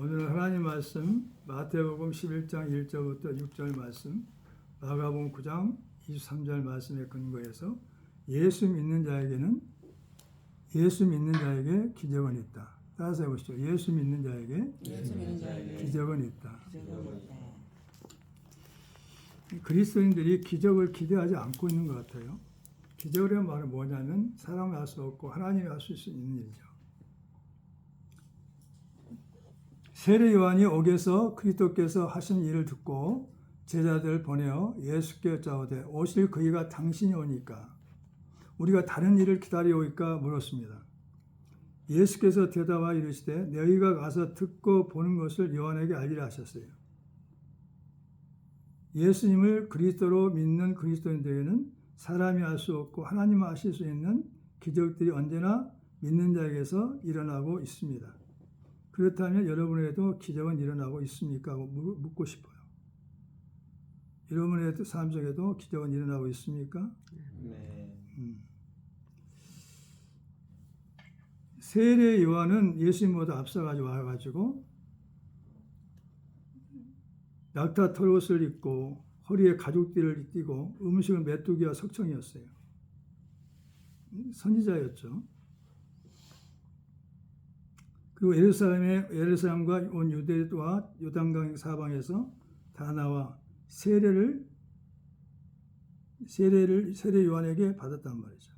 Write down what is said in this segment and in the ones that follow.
오늘 하나님 말씀 마태복음 11장 1절부터 6절 말씀, 마가복음 9장 23절 말씀에 근거해서 예수 믿는 자에게 기적은 있다. 따라서 해보시죠. 예수 믿는 자에게 기적은 있다. 그리스도인들이 기적을 기대하지 않고 있는 것 같아요. 기적이라는 말은 뭐냐면 사람이 할 수 없고 하나님이 할 수 있는 일이죠. 세례 요한이 옥에서 그리스도께서 하신 일을 듣고 제자들을 보내어 예수께 여짜오되 오실 그이가 당신이 오니까 우리가 다른 일을 기다리오이까 물었습니다. 예수께서 대답하여 이르시되 너희가 가서 듣고 보는 것을 요한에게 알리라 하셨어요. 예수님을 그리스도로 믿는 그리스도인들에게는 사람이 할 수 없고 하나님이 하실 수 있는 기적들이 언제나 믿는 자에게서 일어나고 있습니다. 그렇다면 여러분에게도 기적은 일어나고 있습니까? 하고 묻고 싶어요. 여러분의 삶 속에도 기적은 일어나고 있습니까? 네. 세례 요한은 예수님보다 앞서가지고 와가지고 낙타 털옷을 입고 허리에 가죽띠를 띠고 음식은 메뚜기와 석청이었어요. 선지자였죠. 그리고 예루살렘과 온 유대와 요단강 사방에서 다 나와 세례 요한에게 받았단 말이죠.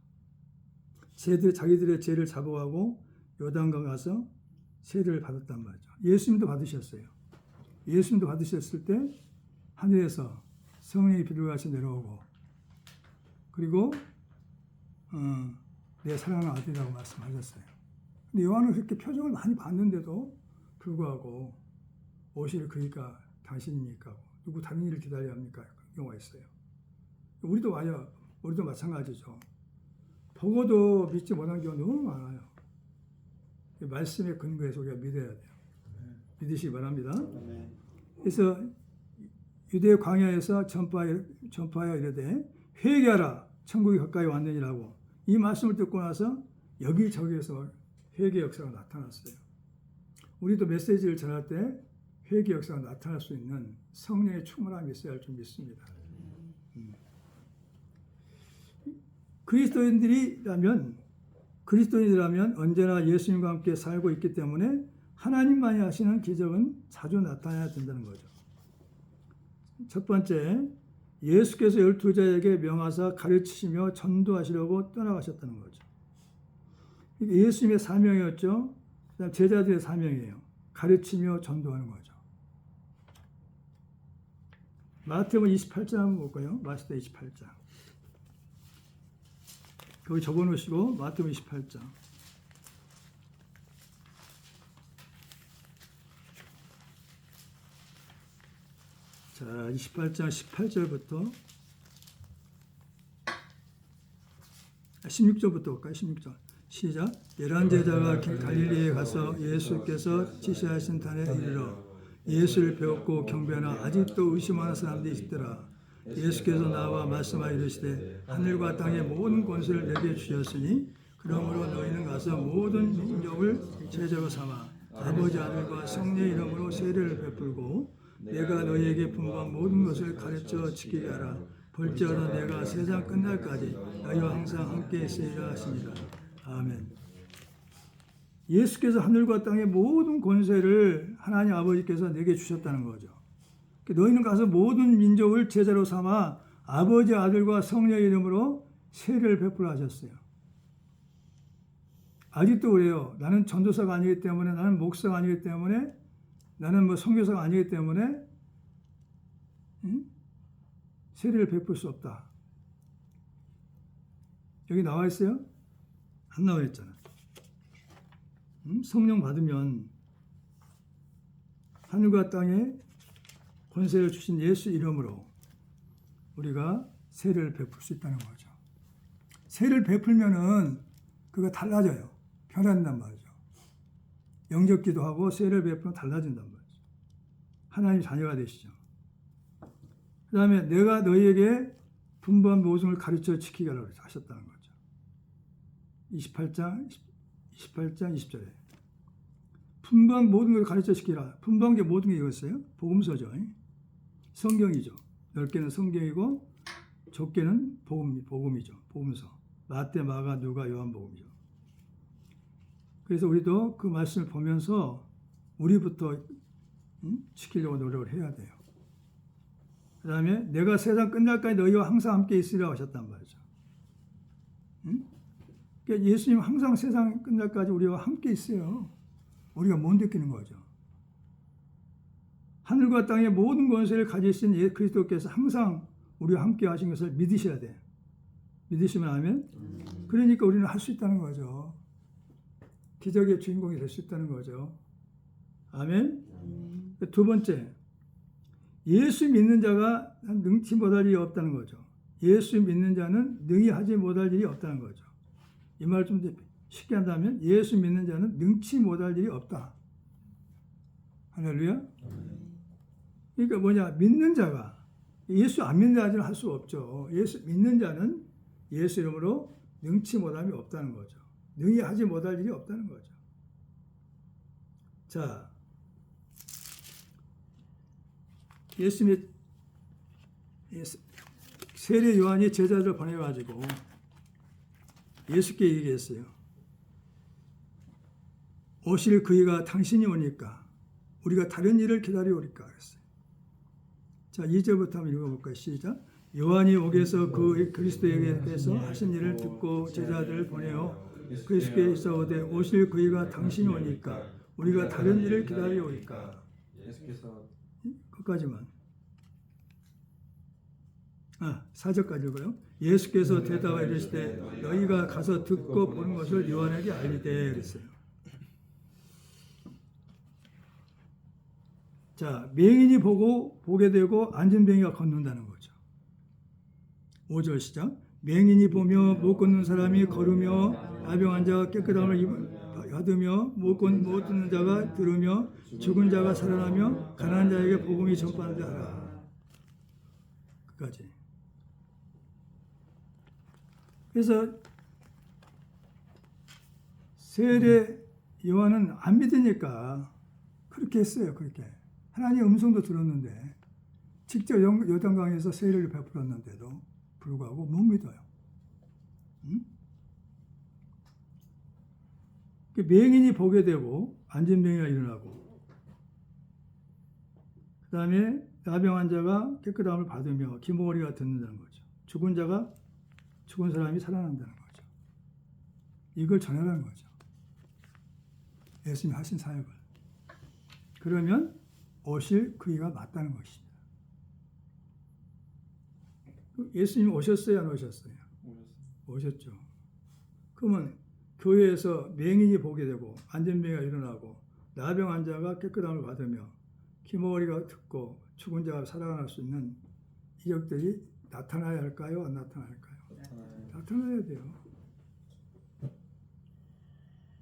자기들의 죄를 잡아가고 요단강 가서 세례를 받았단 말이죠. 예수님도 받으셨어요. 예수님도 받으셨을 때 하늘에서 성령이 비둘기같이 내려오고 그리고 내 사랑하는 아들이라고 말씀하셨어요. 근데 요한은 그렇게 표정을 많이 봤는데도 불구하고 오실 그이가 당신입니까? 누구 다른 일을 기다려야 합니까? 그런 경우가 있어요. 우리도 마찬가지죠. 보고도 믿지 못한 경우가 너무 많아요. 말씀의 근거에서 우리가 믿어야 돼요. 믿으시기 바랍니다. 그래서 유대 광야에서 전파하여 이르되 회개하라 천국이 가까이 왔느니라고 이 말씀을 듣고 나서 여기저기에서 회개 역사가 나타났어요. 우리도 메시지를 전할 때 회개 역사가 나타날 수 있는 성령의 충만함이 있어야 할 줄 믿습니다. 그리스도인이라면 언제나 예수님과 함께 살고 있기 때문에 하나님만이 하시는 기적은 자주 나타나야 된다는 거죠. 첫 번째, 예수께서 12제자에게 명하사 가르치시며 전도하시려고 떠나가셨다는 거죠. 예수님의 사명이었죠. 그다음 제자들의 사명이에요. 가르치며 전도하는 거죠. 마태복음 28장 한번 볼까요? 마태복음 28장. 거기 적어놓으시고 마태복음 28장. 자, 28장 18절부터 16절부터 볼까요? 16절. 시작. 11제자가 갈릴리에 가서 예수께서 지시하신 단에 이르러 예수를 배웠고 경배하나 아직도 의심하는 사람들이 있더라. 예수께서 나와 말씀하여 이르시되 하늘과 땅의 모든 권세를 내게 주셨으니 그러므로 너희는 가서 모든 민족을 제자로 삼아 아버지 아들과 성령의 이름으로 세례를 베풀고 내가 너희에게 분부한 모든 것을 가르쳐 지키게 하라. 볼지어다 내가 세상 끝날까지 너희와 항상 함께 있으리라 하십니다. 아멘. 예수께서 하늘과 땅의 모든 권세를 하나님 아버지께서 내게 주셨다는 거죠. 너희는 가서 모든 민족을 제자로 삼아 아버지 아들과 성령의 이름으로 세례를 베풀어 하셨어요. 아직도 그래요. 나는 전도사가 아니기 때문에, 나는 목사가 아니기 때문에, 나는 선교사가 아니기 때문에 세례를 베풀 수 없다. 여기 나와 있어요? 안 나와 있잖아. 성령 받으면 하늘과 땅에 권세를 주신 예수 이름으로 우리가 세례를 베풀 수 있다는 거죠. 세례를 베풀면은 그거 달라져요. 변한단 말이죠. 영적 기도하고 세례를 베풀면 달라진단 말이죠. 하나님 자녀가 되시죠. 그 다음에 내가 너희에게 분부한 모든 걸 가르쳐 지키게 하라고 하셨다는 거죠. 28장 20절에 분방 모든 걸 가르쳐 시키라. 분방 게 모든 게 이거였어요. 복음서죠. 성경이죠. 넓게는 성경이고 좁게는 복음이죠. 복음서. 마태, 마가, 누가, 요한복음이죠. 그래서 우리도 그 말씀을 보면서 우리부터 지키려고 노력을 해야 돼요. 그 다음에 내가 세상 끝날까지 너희와 항상 함께 있으리라고 하셨단 말이죠. 그러니까 예수님 항상 세상 끝날까지 우리와 함께 있어요. 우리가 못 느끼는 거죠. 하늘과 땅의 모든 권세를 가지신 예수 그리스도께서 항상 우리와 함께 하신 것을 믿으셔야 돼요. 믿으시면 아멘. 그러니까 우리는 할 수 있다는 거죠. 기적의 주인공이 될 수 있다는 거죠. 아멘. 두 번째, 예수 믿는 자가 능치 못할 일이 없다는 거죠. 예수 믿는 자는 능히 하지 못할 일이 없다는 거죠. 이 말 좀 쉽게 한다면 예수 믿는 자는 능치 못할 일이 없다. 할렐루야. 그러니까 뭐냐, 믿는 자가 예수 안 믿는 자는 할 수 없죠. 예수 믿는 자는 예수 이름으로 능치 못함이 없다는 거죠. 능히 하지 못할 일이 없다는 거죠. 자, 예수님이 세례 요한이 제자들을 보내가지고 예수께 얘기했어요. 오실 그이가 당신이 오니까 우리가 다른 일을 기다려오리까 그랬어요. 자, 2절부터 한번 읽어볼까요? 시작. 요한이 옥에서 그 그리스도에게서 하신 일을 듣고 제자들을 보내어 그리스도께서 오되 오실 그이가 당신이 오니까 우리가 다른 일을 기다려오리까. 예수께서 끝까지만. 4절까지 읽어요. 예수께서 대답하여 이르시되 너희가 가서 듣고 보는 것을 요한에게 알리되 그랬어요. 자, 맹인이 보게 되고 앉은 병이가 걷는다는 거죠. 5절 시작. 맹인이 보며 못 걷는 사람이 걸으며 나병 환자가 깨끗함을 받으며 못 듣는 자가 들으며 죽은 자가 살아나며 가난한 자에게 복음이 전파되게 하라. 끝까지. 그래서 세례 요한은 안 믿으니까 그렇게 했어요. 그렇게. 하나님의 음성도 들었는데 직접 요단강에서 세례를 베풀었는데도 불구하고 못 믿어요. 응? 맹인이 보게 되고 앉은 병이가 일어나고 그 다음에 나병 환자가 깨끗함을 받으며 기모리가 듣는다는 거죠. 죽은 사람이 살아난다는 거죠. 이걸 전하라는 거죠. 예수님이 하신 사역을. 그러면 오실 그이가 맞다는 것입니다. 예수님이 오셨어요? 안 오셨어요? 오셨죠. 그러면 교회에서 맹인이 보게 되고 안전병이가 일어나고 나병 환자가 깨끗함을 받으며 기머리가 듣고 죽은 자가 살아날 수 있는 이적들이 나타나야 할까요? 안 나타날까요? 나타나야 돼요.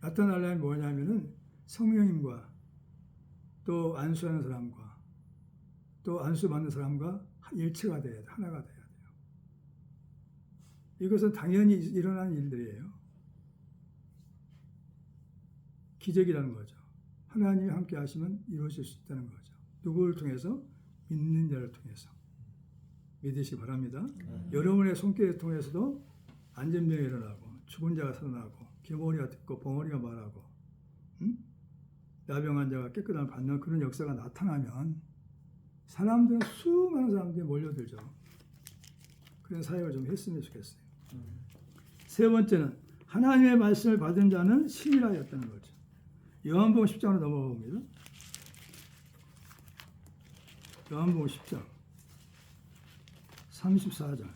나타나려면 뭐냐면은 성령님과 또 안수하는 사람과 또 안수받는 사람과 일체가 돼야 돼. 하나가 돼야 돼요. 이것은 당연히 일어나는 일들이에요. 기적이라는 거죠. 하나님이 함께 하시면 이루어질 수 있다는 거죠. 누구를 통해서? 믿는 자를 통해서. 믿으시기 바랍니다. 여러분의 손길을 통해서도 안전병이 일어나고 죽은 자가 살아나고 기머리가 듣고 벙어리가 말하고 나병 환자가 깨끗함을 받는 그런 역사가 나타나면 사람들은 수많은 사람들이 몰려들죠. 그런 사역을 좀 했으면 좋겠어요. 세 번째는 하나님의 말씀을 받은 자는 신이라였다는 거죠. 요한복음 10장으로 넘어가 봅니다. 요한복음 10장 34절.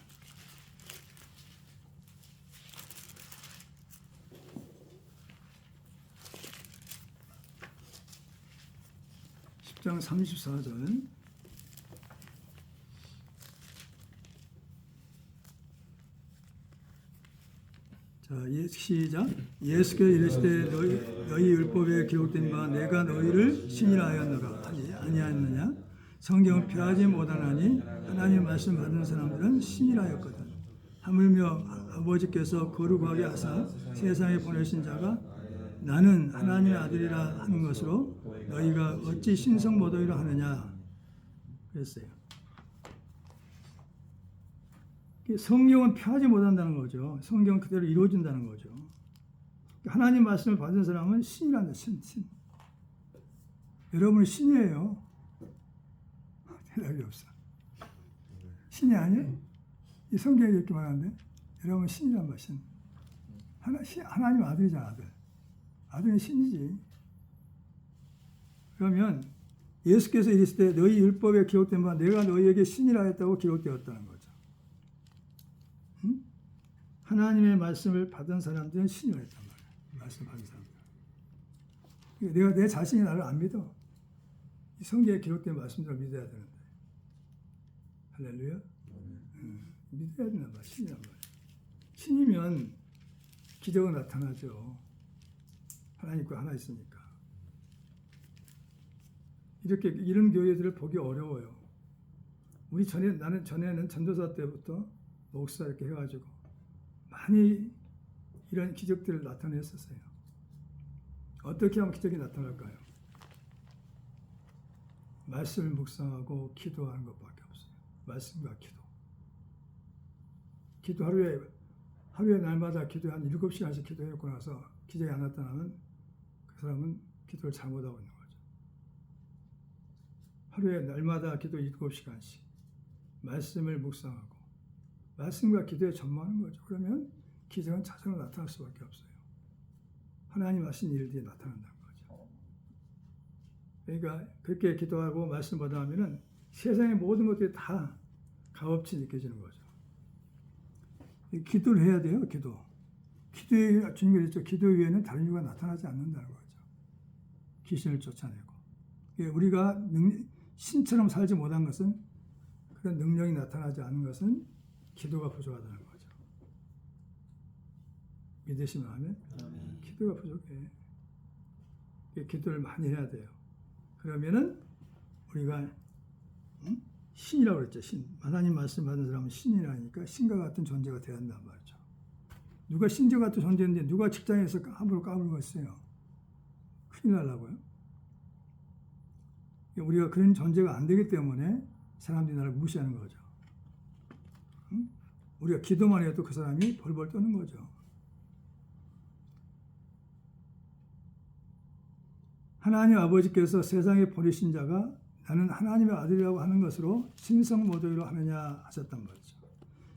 장 34절. 자, 시작. 예수께서 이르시되 너희 율법에 기록된 바 내가 너희를 신이라 하였노라 하지 아니하였느냐? 성경을 폐하지 못하나니 하나님 말씀 받은 사람들은 신이라 하였거든. 하물며 아버지께서 거룩하게 하사 세상에 보내신 자가 나는 하나님의 아들이라 하는 것으로 너희가 어찌 신성 모독이라 하느냐 그랬어요. 성경은 펴하지 못한다는 거죠. 성경은 그대로 이루어진다는 거죠. 하나님 말씀을 받은 사람은 신이란다. 신. 여러분은 신이에요. 대답이 없어. 신이 아니에요? 이 성경에 이렇게 말하는데 여러분 신이란 말 신. 하나님 아들이잖아. 아들. 아들은 신이지. 그러면 예수께서 이르실 때 너희 율법에 기록된 바 내가 너희에게 신이라 했다고 기록되었다는 거죠. 응? 하나님의 말씀을 받은 사람들은 신이라 했단 말이에요. 말씀 받은 사람들. 내가 내 자신이 나를 안 믿어. 이 성경에 기록된 말씀들을 믿어야 되는데. 할렐루야. 믿어야 된단 말이야. 신이란 말이야. 신이면 기적은 나타나죠. 하나님과 하나 있으니까. 이렇게 이런 교회들을 보기 어려워요. 나는 전에는 전도사 때부터 목사 이렇게 해가지고 많이 이런 기적들을 나타냈었어요. 어떻게 하면 기적이 나타날까요? 말씀을 묵상하고 기도하는 것밖에 없어요. 말씀과 기도. 기도 하루에 날마다 기도 한 7시간씩 기도해놓고 나서 기적이 안 나타나면 그 사람은 기도를 잘못하고 있는 거죠. 하루에 날마다 기도 7시간씩 말씀을 묵상하고 말씀과 기도에 전무하는 거죠. 그러면 기적은 자동으로 나타날 수밖에 없어요. 하나님 하신 일들이 나타난다는 거죠. 그러니까 그렇게 기도하고 말씀 받아하면은 세상의 모든 것들이 다 값없이 느껴지는 거죠. 기도를 해야 돼요. 기도에 주님이 그랬죠. 기도 위에는 다른 이유가 나타나지 않는다는 거죠. 귀신을 쫓아내고. 우리가 신처럼 살지 못한 것은 그런 능력이 나타나지 않는 것은 기도가 부족하다는 거죠. 믿으시면 하면 기도가 부족해. 기도를 많이 해야 돼요. 그러면은 우리가 신이라고 그랬죠. 신. 하나님 말씀 받은 사람은 신이라니까 신과 같은 존재가 되어야 한단 말이죠. 누가 신과 같은 존재인데 누가 직장에서 함부로 까불고 있어요. 큰일 나려고요. 우리가 그런 존재가 안 되기 때문에 사람들이 나를 무시하는 거죠. 응? 우리가 기도만 해도 그 사람이 벌벌 떠는 거죠. 하나님 아버지께서 세상에 보내신 자가 나는 하나님의 아들이라고 하는 것으로 신성모독이라 하느냐 하셨단 말이죠.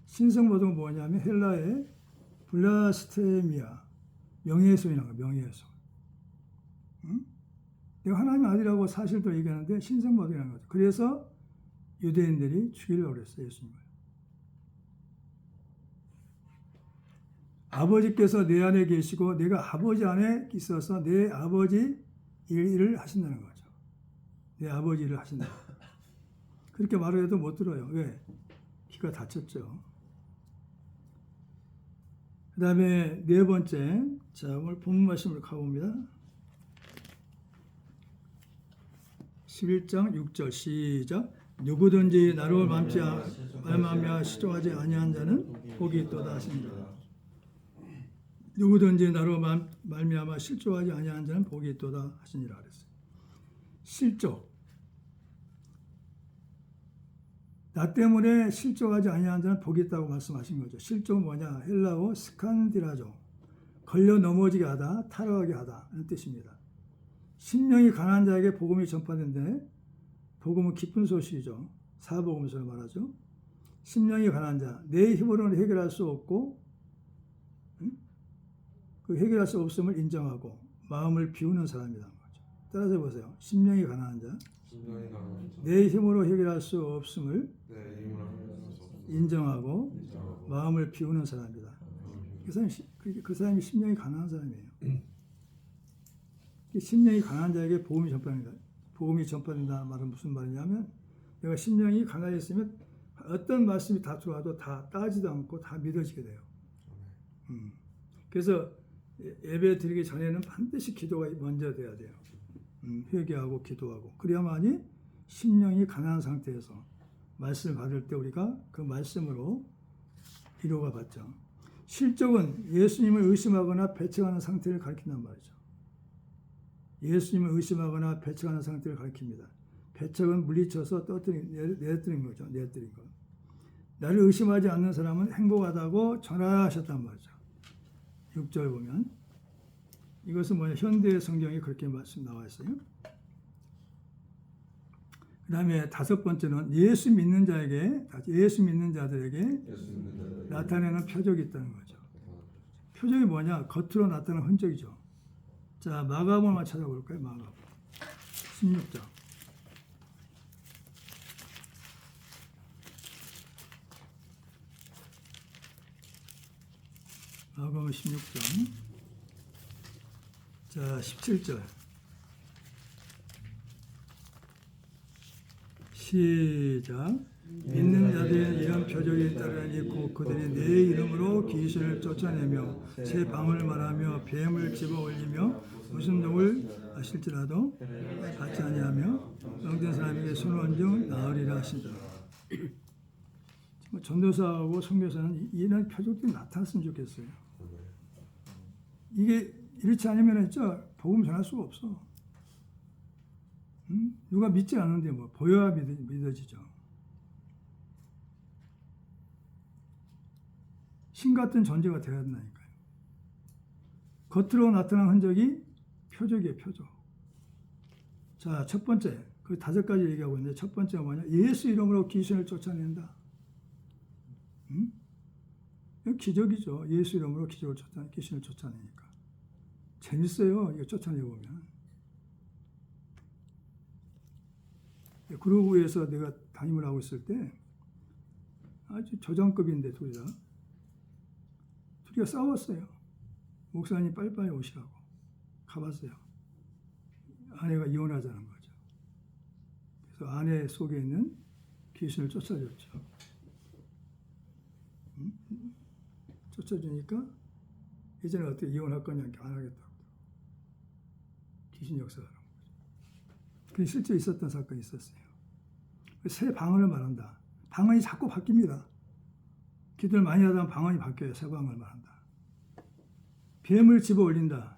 신성모독은 뭐냐면 헬라의 블라스테미아, 명예훼손이라는 거예요. 명예훼손. 응? 내가 하나님의 아들이라고 사실도 얘기하는데 신성모독이라는 거죠. 그래서 유대인들이 죽이려고 그랬어요. 예수님을. 아버지께서 내 안에 계시고 내가 아버지 안에 있어서 내 아버지 일을 하신다는 거죠. 내 아버지 일을 하신다. 그렇게 말을 해도 못 들어요. 왜? 귀가 다쳤죠. 그 다음에 네 번째, 자, 오늘 본문 말씀을 가봅니다. 11장 6절 시작. 누구든지 나로 말미암아 시종하지 아니한 자는 복이 있도다 하시니라. 누구든지 나로 말미암아 실족하지 아니한 자는 복이 있도다 하시니라 그랬어요. 실족. 나 때문에 실족하지 아니한 자는 복이 있다고 말씀하신 거죠. 실족은 뭐냐? 헬라어 스칸디라죠. 걸려 넘어지게 하다, 타락하게 하다 하는 뜻입니다. 심령이 가난한 자에게 복음이 전파된데 복음은 기쁜 소식이죠. 사복음서를 말하죠. 심령이 가난한 자, 내 힘으로는 해결할 수 없고 그 해결할 수 없음을 인정하고 마음을 비우는 사람이라는 거죠. 따라서 보세요. 심령이 가난한 자, 내 힘으로 해결할 수 없음을 인정하고 마음을 비우는 사람이다. 그 사람이 심령이 가난한 사람이에요. 심령이 가난한 자에게 복음이 전파된다. 복음이 전파된다는 말은 무슨 말이냐면 내가 심령이 가난했으면 어떤 말씀이 다 들어와도 다 따지도 않고 다 믿어지게 돼요. 그래서 예배 드리기 전에는 반드시 기도가 먼저 돼야 돼요. 회개하고 기도하고 그래야만이 심령이 가난한 상태에서 말씀을 받을 때 우리가 그 말씀으로 위로가 받죠. 실족은 예수님을 의심하거나 배척하는 상태를 가리킨단 말이죠. 예수님을 의심하거나 배척하는 상태를 가리킵니다. 배척은 물리쳐서 내려뜨린 거죠. 내려뜨린 거. 나를 의심하지 않는 사람은 행복하다고 전하셨단 말이죠. 6절 보면 이것은 뭐냐, 현대 성경에 그렇게 말씀 나와 있어요. 그 다음에 5번째는 예수 믿는 자들에게 나타내는 표적이 있다는 거죠. 표적이 뭐냐? 겉으로 나타나는 흔적이죠. 자, 마가복음만 찾아볼까요? 마가복음 16장. 마가복음 16장. 자, 17절. 시작. 믿는 자들은 이런 표적이 따르니 곧 그들이 내 이름으로 귀신을 쫓아내며 새 방언을 말하며 뱀을 집어 올리며 무슨 독을 마실지라도 받지 아니하며 병든 사람에게 손을 얹어 나으리라 하신다. 전도사하고 선교사는 이런 표적들이 나타났으면 좋겠어요. 이게 이렇지 않으면 진짜 복음 전할 수가 없어. 누가 믿지 않는데 뭐 보여야 믿어지죠. 신 같은 존재가 되어야 된다니까요. 겉으로 나타난 흔적이 표적이에요, 표적. 자, 첫 번째, 그 5가지 얘기하고 있는데 첫 번째가 뭐냐? 예수 이름으로 귀신을 쫓아낸다. 이거 기적이죠. 예수 이름으로 귀신을 쫓아내니까. 재밌어요, 이거 쫓아내보면. 그루브에서 내가 담임을 하고 있을 때 아주 조장급인데 둘이가 싸웠어요. 목사님 빨리빨리 오시라고 가봤어요. 아내가 이혼하자는 거죠. 그래서 아내 속에 있는 귀신을 쫓아줬죠. 쫓아주니까 이제는 어떻게 이혼할 거냐 안 하겠다고. 귀신 역사가 하는 거죠. 그게 실제 있었던 사건이 있었어요. 새 방언을 말한다. 방언이 자꾸 바뀝니다. 기도를 많이 하다 보면 방언이 바뀌어요. 새 방언을 말한다. 뱀을 집어 올린다.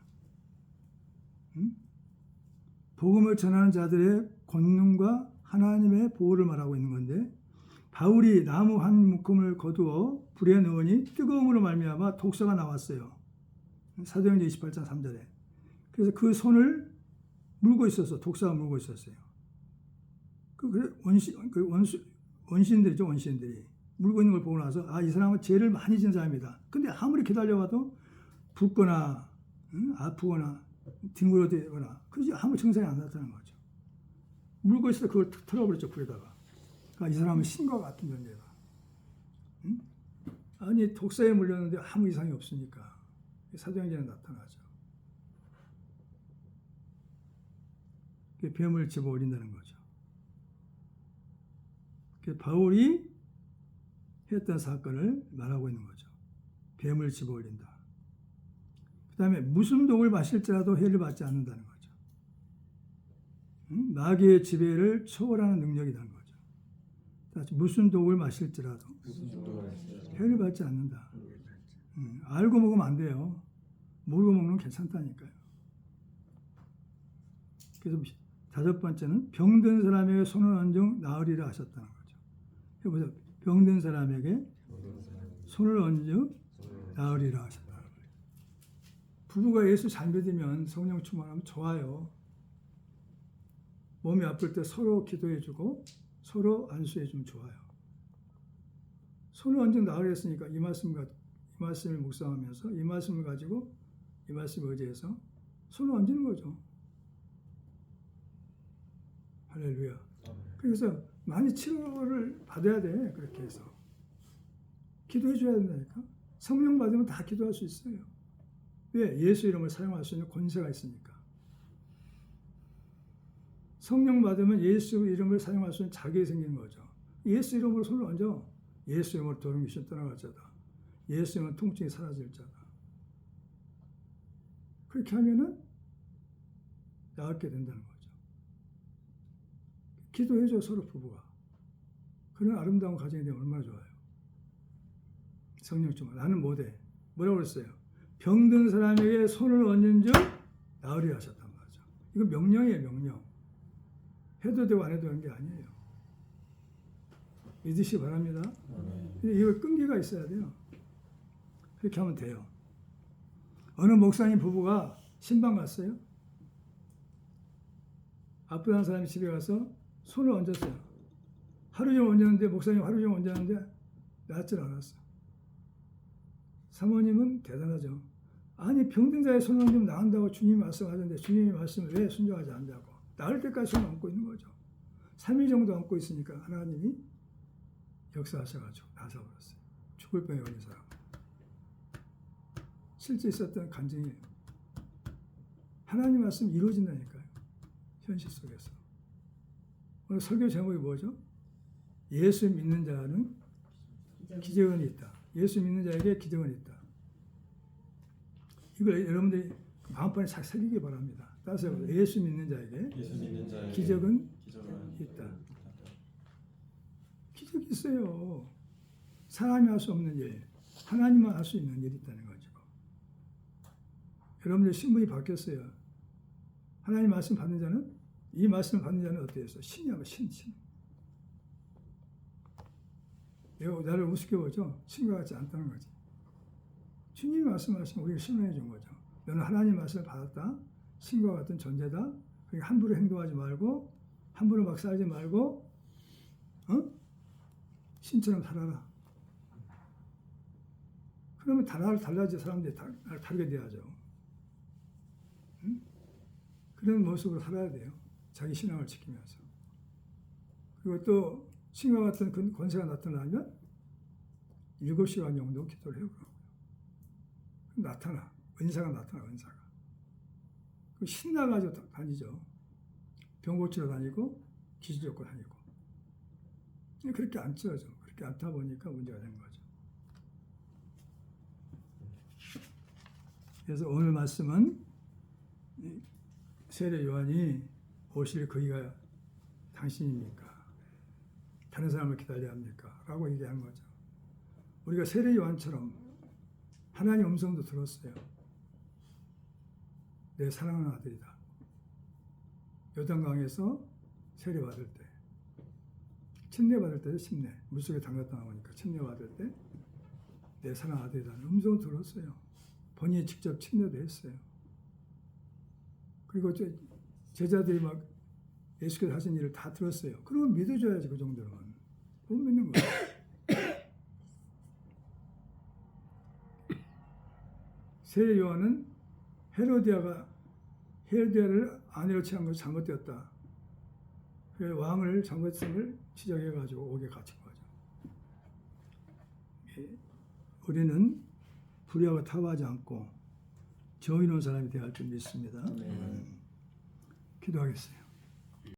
복음을 전하는 자들의 권능과 하나님의 보호를 말하고 있는 건데, 바울이 나무 한 묶음을 거두어 불에 넣으니 뜨거움으로 말미암아 독사가 나왔어요. 사도행전 28장 3절에. 그래서 그 손을 물고 있었어. 독사가 물고 있었어요. 원시인들이죠, 원시인들이. 물고 있는 걸 보고 나서, 아, 이 사람은 죄를 많이 진 사람이다. 근데 아무리 기다려봐도 붓거나, 아프거나, 뒹굴어대거나, 그지 아무 증상이 안 나타나는 거죠. 물고 있을 때 그걸 툭 털어버렸죠, 불에다가. 그러니까 이 사람은 신과 같은 존재다. 아니, 독사에 물렸는데 아무 이상이 없으니까. 사도행전에 나타나죠. 뱀을 집어 올린다는 거죠. 바울이 했던 사건을 말하고 있는 거죠. 뱀을 집어 올린다. 그 다음에 무슨 독을 마실지라도 해를 받지 않는다는 거죠. 마귀의 지배를 초월하는 능력이라는 거죠. 무슨 독을 마실지라도 해를 받지 않는다. 알고 먹으면 안 돼요. 모르고 먹는 건 괜찮다니까요. 그래서 5번째는 병든 사람에게 손을 얹어 나으리라 하셨다는 거죠. 해보세요. 병든 사람에게 손을 얹어 나으리라 하셨다는 거예요. 부부가 예수 잘 믿으면 성령 충만하면 좋아요. 몸이 아플 때 서로 기도해주고 서로 안수해주면 좋아요. 손을 얹어 나으리 했으니까 이 말씀을 묵상하면서 이 말씀을 가지고 이 말씀을 의지해서 손을 얹는 거죠. 할렐루야. 그래서 많이 치료를 받아야 돼. 그렇게 해서 기도해 줘야 된다니까. 성령 받으면 다 기도할 수 있어요. 왜? 예수 이름을 사용할 수 있는 권세가 있으니까. 성령 받으면 예수 이름을 사용할 수 있는 자격이 생기는 거죠. 예수 이름으로 손을 얹어. 예수 이름으로 더러운 귀신 떠나갈 자다. 예수 이름으로 통증이 사라질 자다. 그렇게 하면은 낫게 된다는 거죠. 기도해줘, 서로 부부가. 그런 아름다운 가정이 되면 얼마나 좋아요. 성령 충만. 나는 못해. 뭐라고 그랬어요? 병든 사람에게 손을 얹은 줄 나으리 하셨단 말이죠. 이거 명령이에요, 명령. 해도 되고 안 해도 되는 게 아니에요. 믿으시기 바랍니다. 근데 이거 끈기가 있어야 돼요. 그렇게 하면 돼요. 어느 목사님 부부가 신방 갔어요. 아프다는 사람이 집에 가서 손을 얹었어요. 하루 종일 얹었는데, 목사님 하루 종일 얹었는데 낫질 않았어. 사모님은 대단하죠. 아니, 병든 자의 손을 얹으면 나은다고 주님이 말씀하셨는데 주님이 말씀을 왜 순종하지 않냐고. 나을 때까지 손을 얹고 있는 거죠. 3일 정도 얹고 있으니까 하나님이 역사하셔가지고 나서버렸어요. 죽을 병에 걸린 사람. 실제 있었던 간증이에요. 하나님 말씀이 이루어진다니까요. 현실 속에서. 오늘 설교 제목이 뭐죠? 예수 믿는 자는 기적은 있다. 예수 믿는 자에게 기적은 있다. 이걸 여러분들이 마음판에 잘 새기기 바랍니다. 따라서 예수 믿는 자에게 기적은 있다. 기적이 있어요. 사람이 할 수 없는 일, 하나님만 할 수 있는 일이 있다는 거죠. 여러분들 신분이 바뀌었어요. 하나님 말씀 받는 자는, 이 말씀을 받는 자는 어떻게 했어? 신이야, 신. 내가 나를 우습게 보죠? 신과 같지 않다는 거지. 주님이 말씀하시면 우리를 신뢰해 준 거죠. 너는 하나님 말씀을 받았다. 신과 같은 존재다. 그러니까 함부로 행동하지 말고, 함부로 막 살지 말고, 신처럼 살아라. 그러면 달라질 사람들이 다르게 돼야죠. 응? 그런 모습으로 살아야 돼요. 자기 신앙을 지키면서. 그리고 또 신과 같은 그 권세가 나타나면 7시간 정도 기도를 해요. 나타나. 은사가 나타나, 은사가. 신나가지고 다니죠. 병 고치러 다니고, 기술 쫓고 다니고. 그렇게 안 쪄죠. 그렇게 안 타 보니까 문제가 된 거죠. 그래서 오늘 말씀은 세례 요한이 오실 그이가 당신입니까? 다른 사람을 기다려야 합니까? 라고 얘기한 거죠. 우리가 세례 요한처럼 하나님 음성도 들었어요. 내 사랑하는 아들이다. 요단강에서 세례 받을 때, 침례 받을 때도 침례, 물속에 담갔다 나오니까 침례 받을 때 내 사랑하는 아들이라는 음성을 들었어요. 본인이 직접 침례도 했어요. 그리고 제자들이 막 예수께서 하신 일을 다 들었어요. 그러면 믿어줘야지, 그 정도는. 못 믿는 거예요. 세례 요한은 헤로디아를 아내로 취한 것이 잘못되었다. 그 왕을 잘못성을 지적해가지고 옥에 갇힌 거죠. 우리는 불의하고 타협하지 않고 정의로운 사람이 되어야 할 줄 믿습니다. 기도하겠어요.